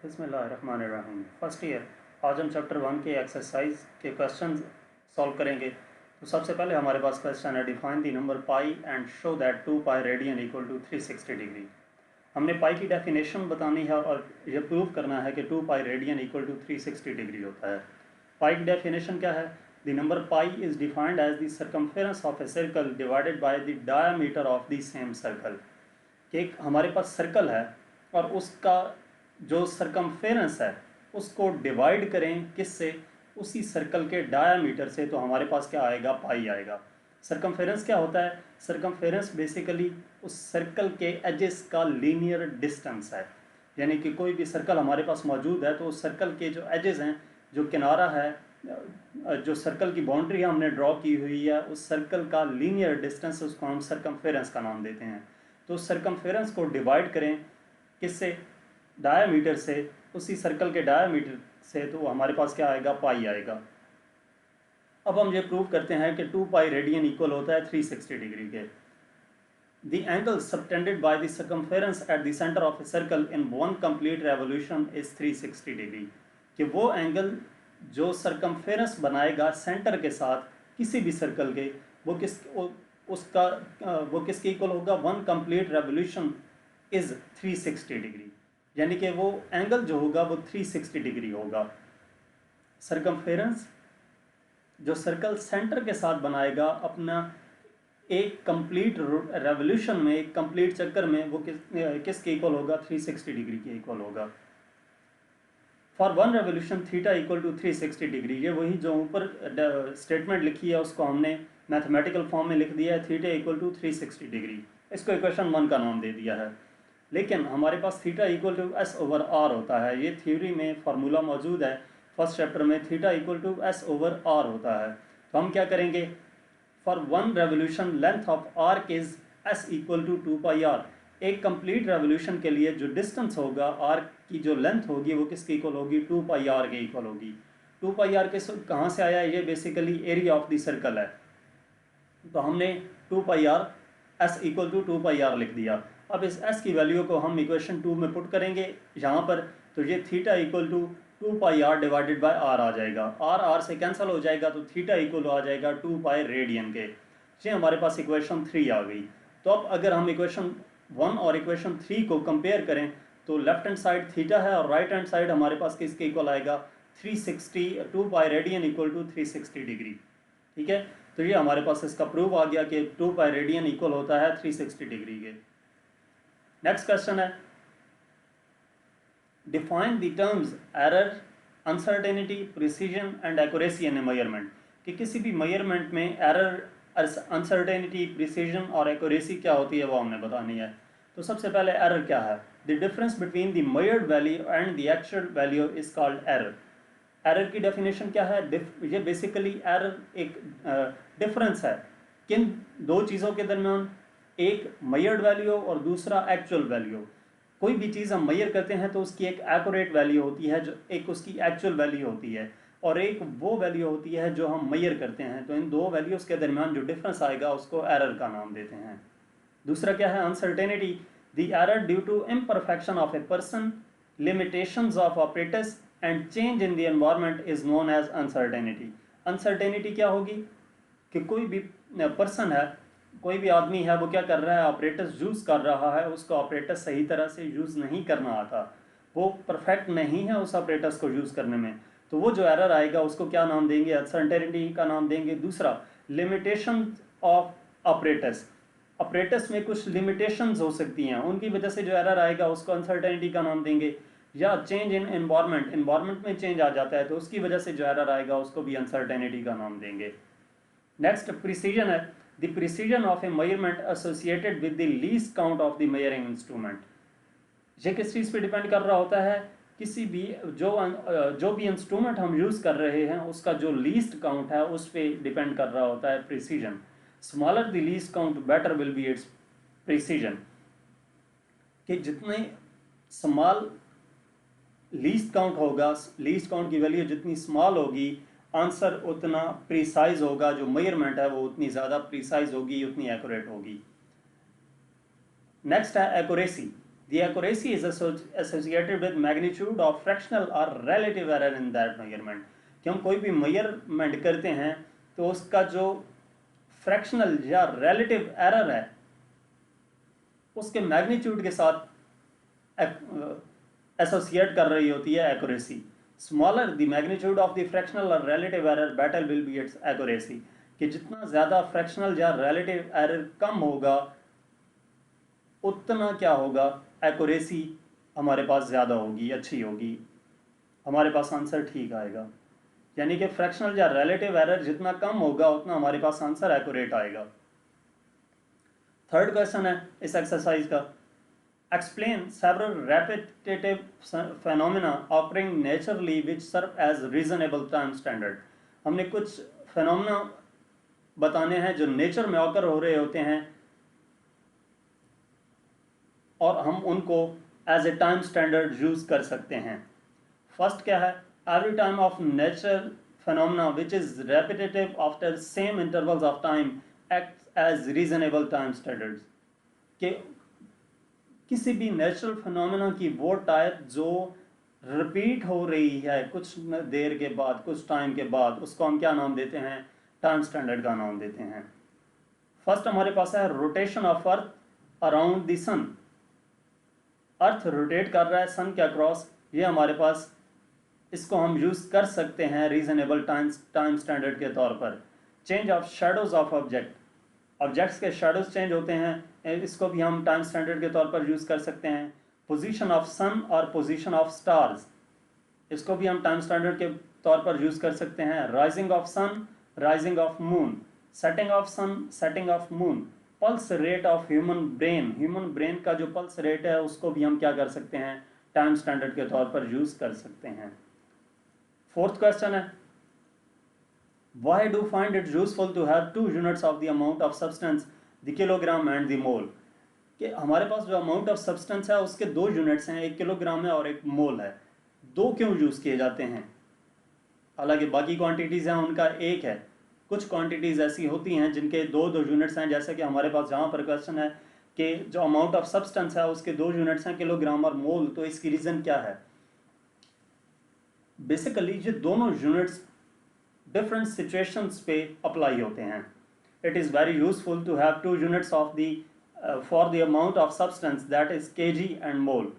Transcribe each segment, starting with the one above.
बिस्मिल्लाहिर्रहमानिर्रहीम। First year आज हम चैप्टर 1 के एक्सरसाइज के क्वेश्चन सॉल्व करेंगे। तो सबसे पहले हमारे पास क्वेश्चन है, define the number pi and show that 2 pi radian equal to 360 degree. हमने पाई की डेफिनेशन बतानी है और ये प्रूव करना है कि 2 pi radian equal to 360 degree होता है। पाई की डेफिनेशन क्या है? The number pi is defined as the circumference of a circle divided by the diameter of the same circle. कि एक हमारे पास सर्कल है और उसका जो सरकमफेरेंस है उसको डिवाइड करें किससे? उसी सर्कल के डायामीटर से। तो हमारे पास क्या आएगा? पाई आएगा। सरकमफेरेंस क्या होता है? सरकमफेरेंस बेसिकली उस सर्कल के एजेस का लीनियर डिस्टेंस है। यानी कि कोई भी सर्कल हमारे पास मौजूद है तो उस सर्कल के जो एजेस हैं, जो किनारा है, जो सर्कल की बाउंड्री हमने ड्रॉ की हुई है, उस सर्कल का लीनियर डिस्टेंस, उसको हम सरकमफेरेंस का नाम देते हैं। तो सरकमफेरेंस को डिवाइड करें किससे? डायामीटर से, उसी सर्कल के डायामीटर से। तो हमारे पास क्या आएगा? पाई आएगा। अब हम ये प्रूव करते हैं कि 2 पाई रेडियन इक्वल होता है 360 डिग्री के। The angle subtended by the circumference at the centre of a circle in one complete revolution is 360 degree. कि वो एंगल जो सरकमफेरेंस बनाएगा सेंटर के साथ किसी भी सर्कल के, वो किसके इक्वल होगा? One complete revolution is 360 degree. यानी कि वो एंगल जो होगा वो 360 डिग्री होगा। सरकमफेरेंस जो सर्कल सेंटर के साथ बनाएगा अपना एक कंप्लीट रेवोल्यूशन में, एक कंप्लीट चक्कर में, वो किसके इक्वल होगा? 360 डिग्री के इक्वल होगा। For one revolution theta equal to 360 degree. ये वही जो ऊपर स्टेटमेंट लिखी है उसको हमने मैथमेटिकल फॉर्म में लिख दिया है, थीटा इक्वल टू 360 डिग्री। इसको इक्वेशन 1 का नाम दे दिया है। लेकिन हमारे पास theta equal to S over R होता है। ये थ्योरी में फार्मूला मौजूद है फर्स्ट चैप्टर में, theta equal to S over R होता है। तो हम क्या करेंगे? For one revolution length of arc is S equal to 2 pi R. एक कंप्लीट रेवोल्यूशन के लिए जो डिस्टेंस होगा, आर्क की जो लेंथ होगी, वो किसके इक्वल होगी? 2 पाई आर के इक्वल होगी। 2 पाई आर के कहाँ से आया? ये basically area of the circle है। तो हमने 2 pi R S equal to 2 pi R लिख दिया। अब इस एस की वैल्यू को हम इक्वेशन 2 में पुट करेंगे यहाँ पर। तो ये theta equal to 2 pi R divided by R आ जाएगा। आर से कैंसिल हो जाएगा तो थीटा इक्वल आ जाएगा 2 पाई रेडियन के। ये हमारे पास इक्वेशन 3 आ गई। तो अब अगर हम इक्वेशन 1 और इक्वेशन 3 को कंपेयर करें तो लेफ्ट हैंड साइड थीटा है और राइट हैंड साइड हमारे पास किसके इक्वल आएगा? 360। 2 pi radian equal to 360 degree. ठीक है, तो ये हमारे पास इसका प्रूफ आ गया कि 2 पाई रेडियन इक्वल होता है 360 डिग्री के। नेक्स्ट क्वेश्चन है, define the terms error, uncertainty, precision and accuracy in A measurement. कि किसी भी मेजरमेंट में एरर, अनसर्टेनिटी, प्रिसीजन और एक्यूरेसी क्या होती है वो हमने बतानी है। तो सबसे पहले एरर क्या है? The difference between the measured value and the actual value is called error. Error की डेफिनेशन क्या है? ये बेसिकली एरर एक डिफरेंस है किन दो चीज़ों के दरमियान, एक मेजर्ड वैल्यू और दूसरा एक्चुअल वैल्यू। कोई भी चीज़ हम मेजर करते हैं तो उसकी एक एक्यूरेट वैल्यू होती है, जो एक उसकी एक्चुअल वैल्यू होती है, और एक वो वैल्यू होती है जो हम मेजर करते हैं। तो इन दो वैल्यूज़ के दरमियान जो डिफरेंस आएगा उसको एरर का नाम देते हैं। दूसरा क्या है? Uncertainty. The error due to imperfection of a person, limitations of operators and change in the environment is known as uncertainty। uncertainty क्या होगी? कि कोई भी पर्सन है, कोई भी आदमी है, वो क्या कर रहा है? ऑपरेटर्स यूज़ कर रहा है, उसको ऑपरेटर सही तरह से यूज़ नहीं करना आता, वो परफेक्ट नहीं है उस ऑपरेटर्स को यूज़ करने में। तो वो जो एरर आएगा उसको क्या नाम देंगे? अनसर्टेनिटी का नाम देंगे। दूसरा, लिमिटेशन ऑफ ऑपरेटर्स। ऑपरेटर्स में कुछ लिमिटेशंस हो सकती हैं, उनकी वजह से जो एरर आएगा उसको अनसर्टेनिटी का नाम देंगे। या चेंज इन एनवायरनमेंट में चेंज आ जाता है तो उसकी वजह से जो एरर आएगा उसको भी अनसर्टेनिटी का नाम देंगे। नेक्स्ट प्रिसीजन है, the precision of A measurement associated with the least count of the measuring instrument. ये किस चीज़ पे डिपेंड कर रहा होता है? किसी भी जो भी इंस्ट्रूमेंट हम यूज़ कर रहे हैं उसका जो लीस्ट काउंट है उस पर डिपेंड कर रहा होता है precision. Smaller the least count better will be it's precision. कि जितने स्मॉल लीस्ट काउंट होगा, लीस्ट काउंट की वैल्यू जितनी स्मॉल होगी, आंसर उतना प्रिसाइज होगा, जो मेजरमेंट है वो उतनी ज़्यादा प्रिसाइज होगी, उतनी एक्यूरेट होगी। नेक्स्ट है accuracy. The accuracy is associated with magnitude of fractional or relative error in that measurement. कि हम कोई भी मेजरमेंट करते हैं तो उसका जो फ्रैक्शनल या रिलेटिव एरर है उसके मैग्नीट्यूड के साथ एसोसिएट कर रही होती है accuracy. Smaller the magnitude of the fractional और relative error better will be its accuracy. कि जितना ज़्यादा फ्रैक्शनल या रिलेटिव एरर कम होगा उतना क्या होगा, एक्यूरेसी हमारे पास ज़्यादा होगी, अच्छी होगी, हमारे पास आंसर ठीक आएगा. यानी कि फ्रैक्शनल या रिलेटिव एरर जितना कम होगा उतना हमारे पास आंसर एक्यूरेट आएगा. थर्ड क्वेश्चन है इस एक्सरसाइज का, explain several repetitive phenomena occurring naturally which serve as reasonable time standard. हमने कुछ फेनोमेना बताने हैं जो नेचर में ऑकर हो रहे होते हैं और हम उनको as a time standard use कर सकते हैं. फर्स्ट क्या है, every time of natural phenomena which is repetitive after same intervals of time acts as reasonable time standards. कि किसी भी नेचुरल फिनोमेना की वो टाइप जो रिपीट हो रही है कुछ देर के बाद, कुछ टाइम के बाद, उसको हम क्या नाम देते हैं, टाइम स्टैंडर्ड का नाम देते हैं. फर्स्ट हमारे पास है rotation of earth around the sun. Earth rotate कर रहा है सन के अक्रॉस, ये हमारे पास इसको हम यूज़ कर सकते हैं रीजनेबल टाइम स्टैंडर्ड के तौर पर. Change of shadows of object, objects के शेडोज चेंज होते हैं, इसको भी हम टाइम स्टैंडर्ड के तौर पर यूज़ कर सकते हैं. पोजीशन ऑफ सन और पोजीशन ऑफ स्टार्स, इसको भी हम टाइम स्टैंडर्ड के तौर पर यूज़ कर सकते हैं. Rising of sun, rising of moon, setting of sun, setting of moon. Pulse rate of human brain का जो पल्स रेट है उसको भी हम क्या कर सकते हैं, टाइम स्टैंडर्ड के तौर पर यूज़ कर सकते हैं. फोर्थ क्वेश्चन है, why do find it useful to have 2 units of the amount of substance, the kilogram and the mole. कि हमारे पास जो अमाउंट ऑफ सब्सटेंस है उसके 2 यूनिट्स हैं, 1 किलोग्राम है और 1 मोल है. 2 क्यों यूज़ किए जाते हैं, हालांकि बाकी क्वांटिटीज़ हैं उनका 1 है. कुछ क्वांटिटीज़ ऐसी होती हैं जिनके 2 यूनिट्स हैं, जैसे कि हमारे पास जहाँ पर क्वेश्चन है कि जो अमाउंट ऑफ सब्सटेंस है उसके 2 यूनिट्स हैं, किलोग्राम और मोल. तो इसकी रीज़न क्या है, बेसिकली ये दोनों यूनिट्स डिफरेंट सिचुएशंस पे अप्लाई होते हैं. It is very useful to have 2 units of the for the amount of substance that is KG and mole.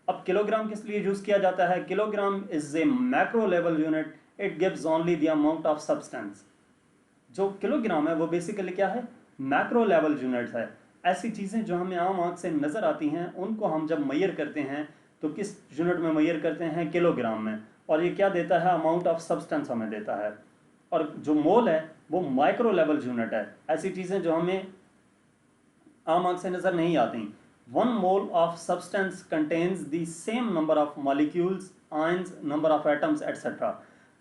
अब किलोग्राम किस लिए यूज़ किया जाता है, kilogram is a macro level unit, it gives only the amount of substance. जो kilogram है वो basically क्या है, मैक्रो लेवल यूनिट है. ऐसी चीज़ें जो हमें आम आँख से नज़र आती हैं उनको हम जब मैयर करते हैं तो किस यूनिट में मैयर करते हैं, किलोग्राम में. और ये क्या देता है, अमाउंट ऑफ सब्सटेंस हमें देता है. और जो मोल है वो माइक्रो लेवल यूनिट है, ऐसी चीज़ें जो हमें आम आँख से नज़र नहीं आती. 1 mole of substance contains the same number of molecules, ions, number of atoms etcetera.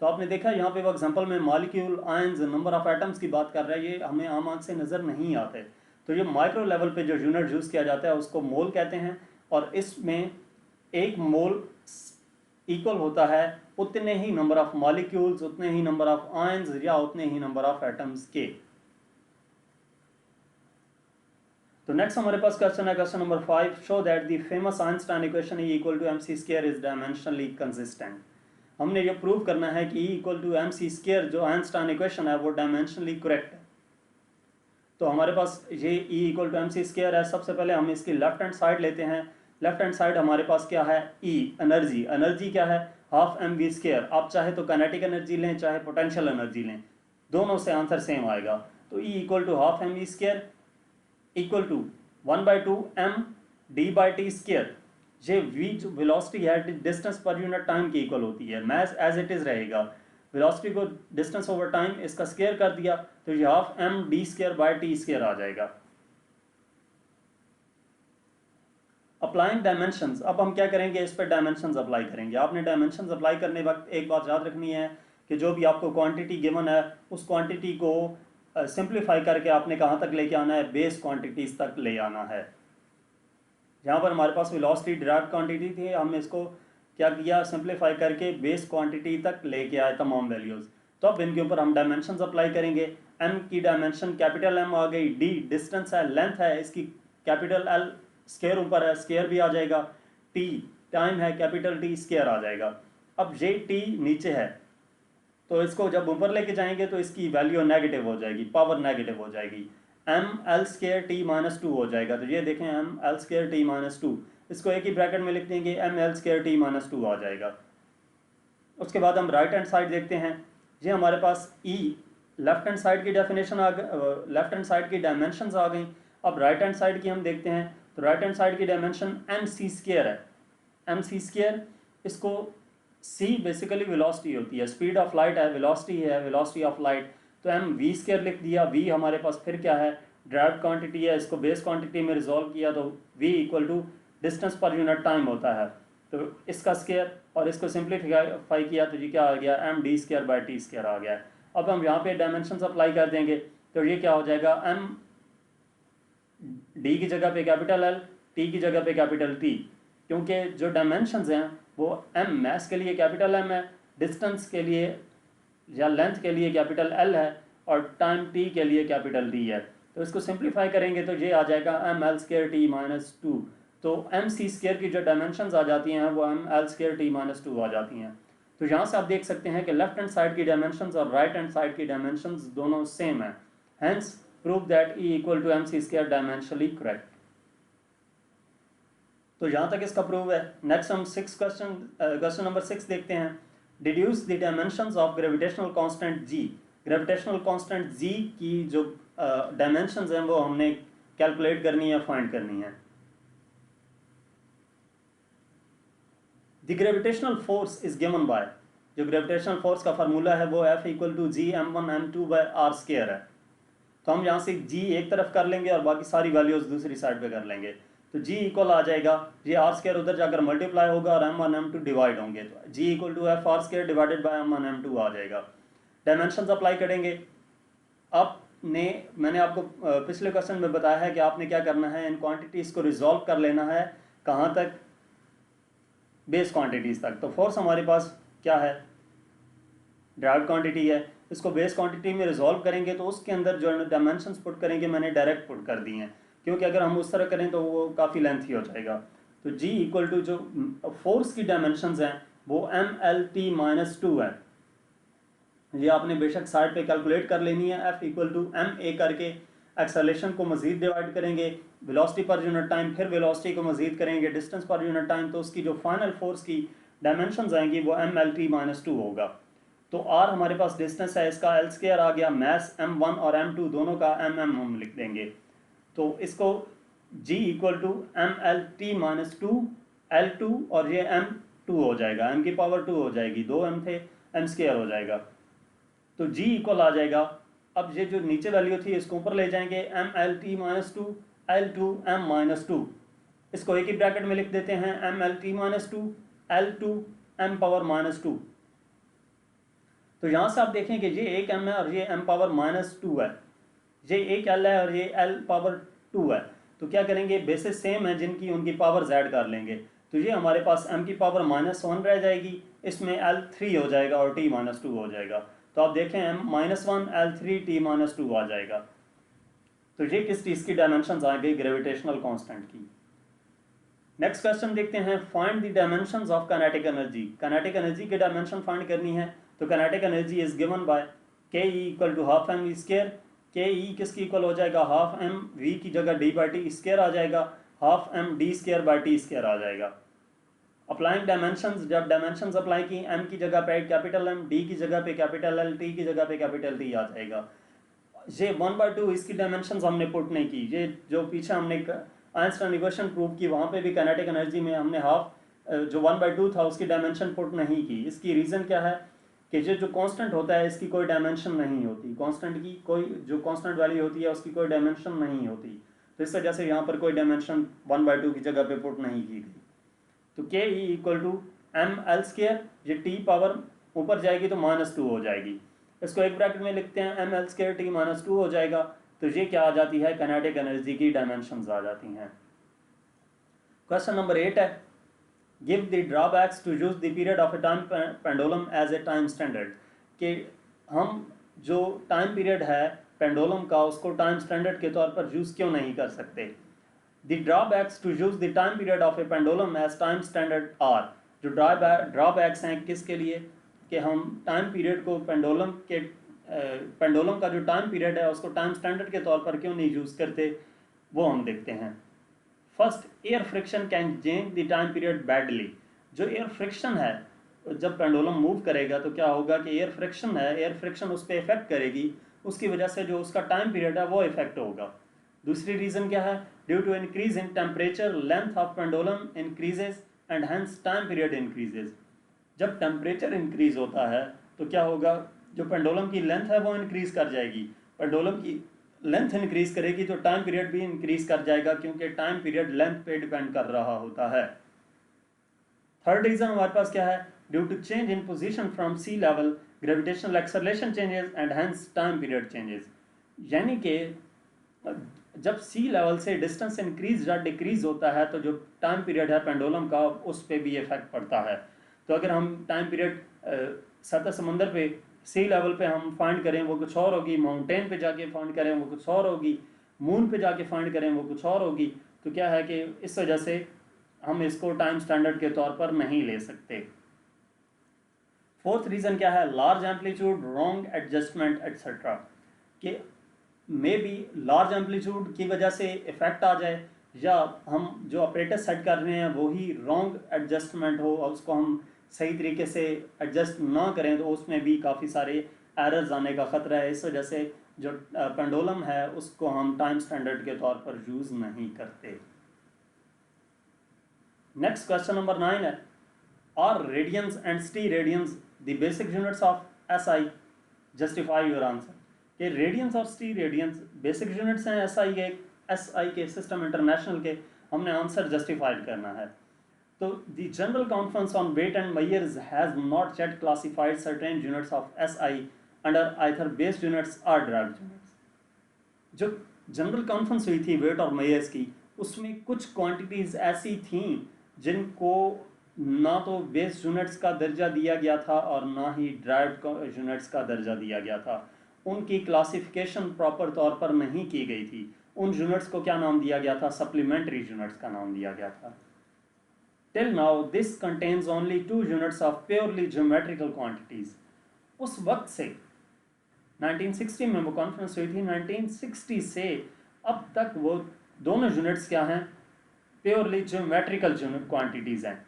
तो आपने देखा यहाँ पे वो एग्जाम्पल में molecule, ions, number of atoms की बात कर रहा है, ये हमें आम आँख से नज़र नहीं आते. तो ये माइक्रो लेवल पे जो यूनिट यूज़ किया जाता है उसको मोल कहते हैं. और इसमें 1 मोल इक्वल होता है उतने ही नंबर ऑफ मॉलिक्यूल्स, उतने ही नंबर ऑफ आयंस या उतने ही नंबर ऑफ एटम्स के. तो नेक्स्ट हमारे पास क्वेश्चन है, question number 5, show that the famous Einstein equation E equal to mc square is dimensionally consistent. हमने ये प्रूव करना है कि E equal to mc square जो आइंस्टाइन इक्वेशन है वो डायमेंशनली करेक्ट है. तो हमारे पास ये E equal to mc square है. सबसे पहले हम इसकी लेफ्ट हैंड साइड लेते हैं. लेफ्ट हैंड साइड हमारे पास क्या है, E एनर्जी. एनर्जी क्या है, हाफ mv स्क्वायर. आप चाहे तो काइनेटिक एनर्जी लें चाहे पोटेंशियल एनर्जी लें, दोनों से आंसर सेम आएगा. तो E equal to half mv square equal to 1/2 m d/t square. ये v जो वेलोसिटी है डिस्टेंस पर यूनिट टाइम की इक्वल होती है, मैथ एज इट इज़ रहेगा. वेलोसिटी को डिस्टेंस ओवर टाइम इसका स्क्वायर कर दिया तो ये half m d square by T square आ जाएगा. अप्लाइंग डायमेंशंस, अब हम क्या करेंगे, इस पर डायमेंशंस अप्लाई करेंगे. आपने डायमेंशंस अप्लाई करने वक्त एक बात याद रखनी है कि जो भी आपको क्वांटिटी गिवन है उस क्वांटिटी को सिंप्लीफाई करके आपने कहाँ तक लेके आना है, बेस क्वांटिटीज़ तक ले आना है. यहाँ पर हमारे पास वेलोसिटी डायरेक्ट क्वांटिटी थी, हमने इसको क्या किया, सिंप्लीफाई करके बेस क्वांटिटी तक लेके आए तमाम वैल्यूज़. तो अब इनके ऊपर हम डायमेंशंस अप्लाई करेंगे. m की डायमेंशन कैपिटल M आ गई, d डिस्टेंस है, लेंथ है इसकी कैपिटल L, स्केयर ऊपर है, स्केयर भी आ जाएगा, टी टाइम है, कैपिटल टी स्केयर आ जाएगा। अब ये टी नीचे है तो इसको जब ऊपर लेके जाएंगे तो इसकी वैल्यू नेगेटिव हो जाएगी, पावर नेगेटिव हो जाएगी, M L square T minus two हो जाएगा। तो ये देखें M L square T minus two, इसको एक ही ब्रैकेट में लिख देंगे, M L square T minus two आ जाएगा। उसके बाद हम राइट हैंड साइड देखते हैं, ये हमारे पास ई लेफ्ट हैंड साइड की डेफिनेशन आ गई, लेफ्ट हैंड साइड की डायमेंशंस आ गई। अब राइट हैंड साइड की हम देखते हैं, तो राइट हैंड साइड की डायमेंशन एम सी स्केयर है, एम सी स्केयर, इसको सी बेसिकली वेलोसिटी होती है, स्पीड ऑफ लाइट है, वेलोसिटी है, वेलोसिटी ऑफ लाइट, तो एम वी स्केयर लिख दिया। वी हमारे पास फिर क्या है, ड्राइव क्वांटिटी है, इसको बेस क्वांटिटी में रिजॉल्व किया तो वी इक्वल टू डिस्टेंस पर यूनिट टाइम होता है, तो इसका स्केयर, और इसको सिंप्लीफाई किया तो ये क्या आ गया, M D square by T square आ गया। अब हम यहाँ पे डायमेंशन अप्लाई कर देंगे तो ये क्या हो जाएगा, एम डी की जगह पे कैपिटल एल, टी की जगह पे कैपिटल टी, क्योंकि जो डायमेंशंस हैं वो एम मैस के लिए कैपिटल एम है, डिस्टेंस के लिए या लेंथ के लिए कैपिटल एल है, और टाइम टी के लिए कैपिटल डी है। तो इसको सिंप्लीफाई करेंगे तो ये आ जाएगा M L square T minus two. तो एम सी स्केयर की जो डायमेंशंस आ जाती हैं वो M L square T minus two आ जाती हैं। तो यहाँ से आप देख सकते हैं कि लेफ्ट हैंड साइड की डायमेंशंस और राइट हैंड साइड की डायमेंशंस दोनों सेम है, hence prove that E equal to M C square dimensionally correct. तो यहाँ तक इसका प्रूव है। नेक्स्ट हम क्वेश्चन नंबर 6 देखते हैं, deduce the dimensions of gravitational constant ji. Gravitational constant जी की जो डायमेंशंस हैं वो हमने कैलकुलेट करनी है, फाइंड करनी है। The gravitational force is given by, जो ग्रेविटेशनल फोर्स का फार्मूला है वो F equal to G M one M two by R square है। तो हम यहाँ से जी एक तरफ कर लेंगे और बाकी सारी वैल्यूज दूसरी साइड पे कर लेंगे, तो जी इक्वल आ जाएगा, ये आर स्केयर उधर जाकर मल्टीप्लाई होगा और M one M two divide होंगे, तो G equal to F R square divided by M one M two आ जाएगा। डायमेंशंस अप्लाई करेंगे। मैंने आपको पिछले क्वेश्चन में बताया है कि आपने क्या करना है, इन क्वांटिटीज़ को रिजॉल्व कर लेना है, कहाँ तक, बेस क्वांटिटीज़ तक। तो फोर्स हमारे पास क्या है, ड्राइव क्वांटिटी है, इसको बेस क्वांटिटी में रिजॉल्व करेंगे तो उसके अंदर जो डायमेंशंस पुट करेंगे मैंने डायरेक्ट पुट कर दी हैं, क्योंकि अगर हम उस तरह करें तो वो काफ़ी लेंथी हो जाएगा। तो जी इक्वल टू जो फोर्स की डायमेंशंस हैं वो M L T minus two है, ये आपने बेशक साइड पे कैलकुलेट कर लेनी है। F equal to M A करके एक्सेलरेशन को मज़ीद डिवाइड करेंगे, वेलोसिटी पर यूनिट टाइम, फिर वेलोसिटी को मज़ीद करेंगे डिस्टेंस पर यूनिट टाइम, तो उसकी जो फाइनल फोर्स की डायमेंशंस आएंगी वो M L T minus two होगा। तो आर हमारे पास डिस्टेंस है, इसका एल स्केयर आ गया, मैस एम वन और एम टू दोनों का एम एम हम लिख देंगे। तो इसको G equal to M L T minus two L two, और ये एम टू हो जाएगा, एम की पावर टू हो जाएगी, दो एम थे, एम स्केयर हो जाएगा, तो जी इक्वल आ जाएगा। अब ये जो नीचे वैल्यू थी इसको ऊपर ले जाएंगे, M L T minus two L two M minus two, इसको एक ही ब्रैकेट में लिख देते हैं, M L T minus two L two M power minus two. तो यहाँ से आप देखें कि ये एक एम है और ये एम पावर माइनस टू है, ये एक एल है और ये एल पावर टू है, तो क्या करेंगे, बेसिस सेम है जिनकी, उनकी पावर जेड कर लेंगे, तो ये हमारे पास एम की पावर माइनस वन रह जाएगी, इसमें एल थ्री हो जाएगा और टी माइनस टू हो जाएगा। तो आप देखें M minus one L three T minus two आ जाएगा। तो ये किस चीज़ की डायमेंशंस आ गई, ग्रेविटेशनल कांस्टेंट की। नेक्स्ट क्वेश्चन देखते हैं, find the dimensions of kinetic energy. Kinetic energy की डायमेंशन फाइंड करनी है, तो kinetic energy is given by K E equal to half M V square. K E किसकी इक्वल हो जाएगा, हाफ एम वी की जगह डी बाई टी स्केयर आ जाएगा, half M D square by T square आ जाएगा। अप्लाइंग डायमेंशंस, जब डायमेंशंस अप्लाई की, एम की जगह पे कैपिटल एम, डी की जगह पे कैपिटल एल, टी की जगह पे कैपिटल टी आ जाएगा। ये 1/2 इसकी डायमेंशंस हमने पुट नहीं की, ये जो पीछे हमने आइंस्टाइन इक्वेशन प्रूव की वहाँ पे भी काइनेटिक एनर्जी में हमने हाफ जो 1/2 था उसकी डायमेंशन पुट नहीं की। इसकी रीज़न क्या है कि ये जो कांस्टेंट होता है इसकी कोई डायमेंशन नहीं होती, कांस्टेंट की कोई जो कांस्टेंट वैल्यू होती है उसकी कोई डायमेंशन नहीं होती, तो इस वजह से यहाँ पर कोई डायमेंशन 1/2 की जगह पे पुट नहीं की गई। तो K E equal to M L square, ये टी पावर ऊपर जाएगी तो -2 हो जाएगी, इसको एक ब्रैकेट में लिखते हैं, एम एल स्केयर टी -2 हो जाएगा। तो ये क्या आ जाती है, काइनेटिक एनर्जी की डायमेंशंस आ जाती हैं। क्वेश्चन नंबर 8 है, give the drawbacks to use the period of a time pendulum as a time standard, कि हम जो टाइम पीरियड है पेंडुलम का उसको टाइम स्टैंडर्ड के तौर पर यूज़ क्यों नहीं कर सकते। The drawbacks to use the time period of a pendulum as time standard are, जो ड्रॉबैक्स हैं किसके लिए, कि हम टाइम पीरियड को पेंडुलम का जो टाइम पीरियड है उसको टाइम स्टैंडर्ड के तौर पर क्यों नहीं यूज़ करते, वो हम देखते हैं। First, air friction can change the time period badly. जो एयर फ्रिक्शन है, जब पेंडुलम मूव करेगा तो क्या होगा कि एयर फ्रिक्शन है, एयर फ्रिक्शन उस पर इफेक्ट करेगी, उसकी वजह से जो उसका टाइम पीरियड है वो इफेक्ट होगा। दूसरी रीज़न क्या है, due to increase in temperature length of pendulum increases and hence time period increases. जब टेम्परेचर इंक्रीज होता है तो क्या होगा, जो पेंडुलम की लेंथ है वो इंक्रीज कर जाएगी, पेंडुलम की लेंथ इंक्रीज करेगी तो टाइम पीरियड भी इंक्रीज कर जाएगा, क्योंकि टाइम पीरियड लेंथ पे डिपेंड कर रहा होता है। थर्ड रीज़न हमारे पास क्या है, due to change in position from sea level gravitational acceleration changes and hence time period changes. यानी कि जब सी लेवल से डिस्टेंस इंक्रीज या डिक्रीज होता है तो जो टाइम पीरियड है पेंडुलम का उस पर भी इफेक्ट पड़ता है। तो अगर हम टाइम पीरियड सतह समंदर पे सी लेवल पे हम फाइंड करें वो कुछ और होगी, माउंटेन पे जाके फाइंड करें वो कुछ और होगी, मून पे जाके फाइंड करें वो कुछ और होगी। तो क्या है कि इस वजह से हम इसको टाइम स्टैंडर्ड के तौर पर नहीं ले सकते। फोर्थ रीज़न क्या है, large amplitude, wrong adjustment etcetera, कि मे बी लार्ज एम्पलीट्यूड की वजह से इफेक्ट आ जाए, या हम जो ऑपरेटर सेट कर रहे हैं वही रॉन्ग एडजस्टमेंट हो और उसको हम सही तरीके से एडजस्ट ना करें तो उसमें भी काफ़ी सारे एरर्स आने का ख़तरा है। इस वजह से जो पेंडुलम है उसको हम टाइम स्टैंडर्ड के तौर पर यूज़ नहीं करते। नेक्स्ट क्वेश्चन नंबर 9 है, are radians and steradians the basic units of SI? Justify your answer. कि रेडियंस और स्टी रेडियंस बेसिक यूनिट्स हैं SI के सिस्टम इंटरनेशनल के, हमने आंसर जस्टिफाइड करना है। तो the general conference on weight and measures has not yet classified certain units of SI under either based units और डिराइव्ड यूनिट्स। जो जनरल कॉन्फ्रेंस हुई थी वेट और मेजर्स की, उसमें कुछ क्वांटिटीज़ ऐसी थीं जिनको ना तो बेस यूनिट्स का दर्जा दिया गया था और ना ही डिराइव्ड यूनिट्स का दर्जा दिया गया था। उनकी क्लासिफिकेशन प्रॉपर तौर पर नहीं की गई थी। उन यूनिट्स को क्या नाम दिया गया था, सप्लीमेंट्री यूनिट्स का नाम दिया गया था। Till now this contains only 2 units of purely geometrical quantities. उस वक्त से 1960 में वो कॉन्फ्रेंस हुई थी, 1960 से अब तक वो दोनों यूनिट्स क्या हैं, प्योरली ज्योमेट्रिकल क्वांटिटीज हैं।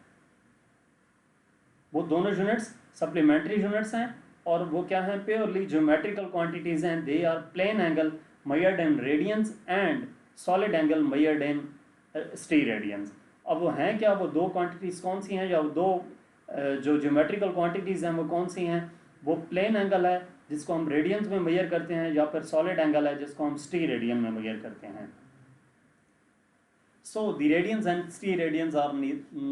वो दोनों यूनिट्स सप्लीमेंट्री यूनिट्स हैं और वो क्या हैं, प्योरली ज्योमेट्रिकल क्वांटिटीज हैं। They are plane angle measured in radians and solid angle measured in steradians. अब वो हैं क्या, वो दो क्वांटिटीज़ कौन सी हैं, या वो दो जो ज्योमेट्रिकल क्वांटिटीज़ हैं वो कौन सी हैं? वो प्लेन एंगल है जिसको हम रेडियंस में मेजर करते हैं, या फिर सॉलिड एंगल है जिसको हम स्टी रेडियन में मेजर करते हैं। So the radians and स्टी radians are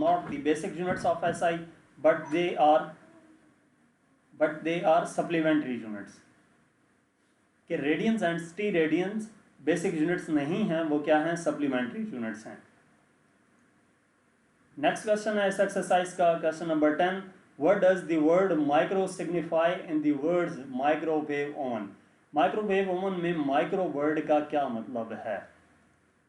not the basic units of SI, but they are supplementary units। कि radiance and steradians basic units नहीं हैं, वो क्या हैं, सप्लीमेंट्री यूनिट्स हैं। नेक्स्ट क्वेश्चन है इस एक्सरसाइज का, question number 10, what does the word micro signify in the words microwave oven? Microwave oven में माइक्रो वर्ड का क्या मतलब है?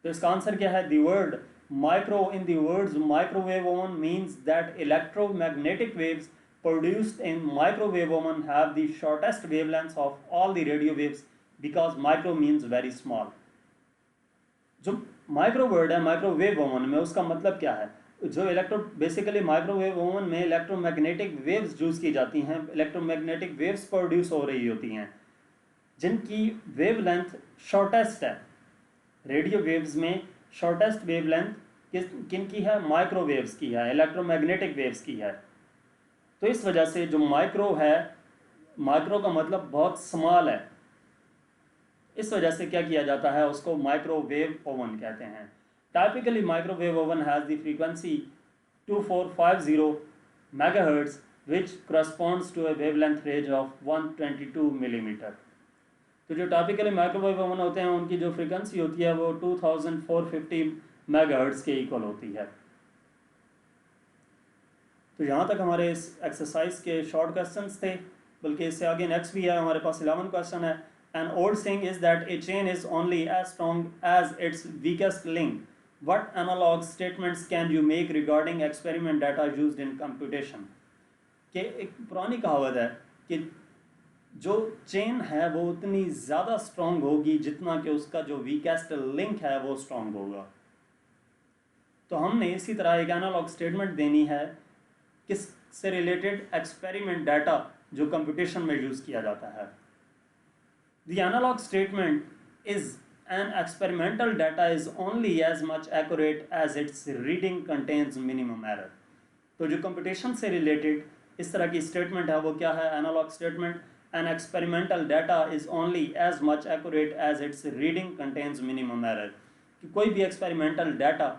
तो इसका आंसर क्या है, the word micro in the words microwave oven means that electromagnetic waves produced in microwave oven have the shortest wavelengths of all the radio waves because micro means very small। जो micro word है microwave oven में, उसका मतलब क्या है, जो basically microwave oven में electromagnetic waves use की जाती हैं, इलेक्ट्रोमैग्नेटिक वेव्स प्रोड्यूस हो रही होती हैं जिनकी वेवलेंथ शॉर्टेस्ट है। रेडियो वेव्स में शॉर्टेस्ट वेवलेंथ किन की है, माइक्रोवेव्स की है, इलेक्ट्रोमैग्नेटिक वेव्स की है। तो इस वजह से जो माइक्रो है, माइक्रो का मतलब बहुत स्मॉल है, इस वजह से क्या किया जाता है, उसको माइक्रोवेव ओवन कहते हैं। Typically microwave oven has the frequency 2450 megahertz which corresponds to a wavelength range of 122 millimetre. तो जो टाइपिकली माइक्रोवेव ओवन होते हैं उनकी जो फ्रीक्वेंसी होती है वो 2450 मेगाहर्ट्ज के इक्वल होती है। तो यहाँ तक हमारे इस एक्सरसाइज के शॉर्ट क्वेश्चंस थे, बल्कि इससे आगे नेक्स्ट भी है, हमारे पास 11 क्वेश्चन है। An old saying is that a chain is only as strong as its weakest link। What analog statements can you make regarding experiment data used in computation? कि एक पुरानी कहावत है कि जो चेन है वो उतनी ज़्यादा स्ट्रॉन्ग होगी जितना कि उसका जो वीकेस्ट लिंक है वो स्ट्रॉन्ग होगा। तो हमने इसी तरह एक एनालॉग स्टेटमेंट देनी है किस से रिलेटेड एक्सपेरिमेंट डाटा जो कंप्यूटेशन में यूज़ किया जाता है। The analog statement is an experimental data is only as much accurate as its reading contains minimum error. तो जो कंप्यूटेशन से रिलेटेड इस तरह की स्टेटमेंट है वो क्या है? Analogue statement, an experimental data is only as much accurate as its reading contains minimum error. कि कोई भी एक्सपेरिमेंटल डाटा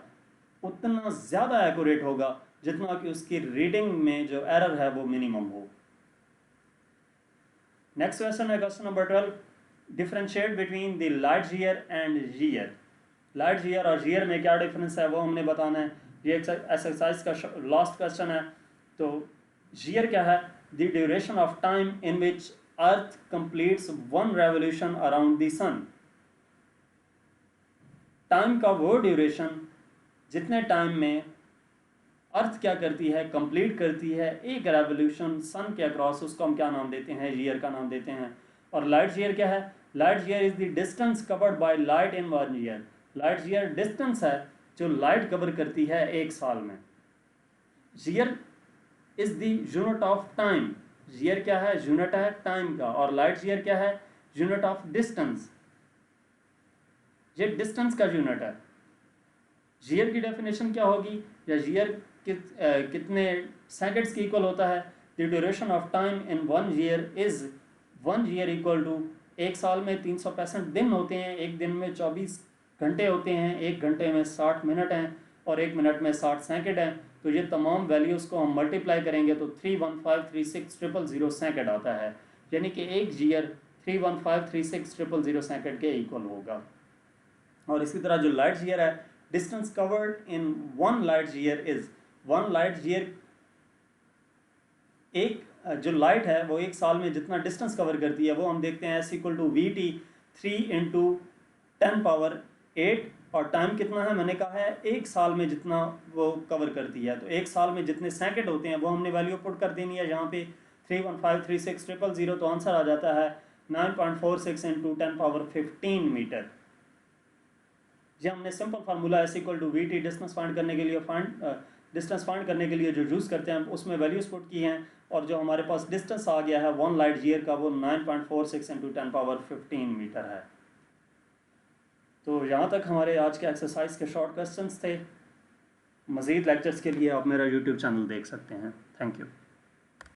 उतना ज़्यादा एक्यूरेट होगा जितना कि उसकी रीडिंग में जो एरर है वो मिनिमम हो। नेक्स्ट क्वेश्चन है question number 12, differentiate between the large year and year. Large year और ईयर में क्या डिफरेंस है वो हमने बताना है। ये एक्सरसाइज का लास्ट क्वेश्चन है। तो ईयर क्या है? The duration of time in which earth completes one revolution around the sun. Time का वो ड्यूरेशन जितने टाइम में अर्थ क्या करती है? कंप्लीट करती है एक रेवोल्यूशन सन के अक्रॉस, उसको हम क्या नाम देते हैं? ईयर का नाम देते हैं। और लाइट ईयर क्या है? Light year is the distance covered by light in one year. Light year distance है जो लाइट कवर करती है एक साल में। Year is the unit of time. Year क्या है? यूनिट है टाइम का। और लाइट ईयर क्या है? Unit of distance. ये डिस्टेंस का यूनिट है। ईयर की डेफिनेशन क्या होगी? या ईयर कितने सेकंड्स की इक्वल होता है? The duration of time in one year is one year equal to, एक साल में 365 दिन होते हैं, एक दिन में 24 घंटे होते हैं, एक घंटे में 60 मिनट हैं और एक मिनट में 60 सेकंड हैं। तो ये तमाम वैल्यूज़ को हम मल्टीप्लाई करेंगे तो 31536,000 सेकंड आता है। यानी कि एक ईयर 31536,000 सेकंड के इक्वल होगा। और इसी तरह जो लाइट ईयर है, distance covered in one light year is, one light year, एक जो लाइट है वो एक साल में जितना डिस्टेंस कवर करती है वो हम देखते हैं S equal to V T 3 × 10⁸। और टाइम कितना है? मैंने कहा है एक साल में जितना वो कवर करती है। तो एक साल में जितने सेकंड होते हैं वो हमने वैल्यू पुट कर देनी है यहाँ पे 31536,000। तो आंसर आ जाता है 9.46 × 10⁻15 मीटर। ये हमने simple formula S equal to V T distance find करने के लिए डिस्टेंस फाइंड करने के लिए जो यूज़ करते हैं उसमें वैल्यूज पुट की हैं। और जो हमारे पास डिस्टेंस आ गया है वन लाइट ईयर का वो 9.46 × 10⁻15 मीटर है। तो यहाँ तक हमारे आज के एक्सरसाइज के शॉर्ट क्वेश्चंस थे। मज़ीद लेक्चर्स के लिए आप मेरा यूट्यूब चैनल देख सकते हैं। Thank you.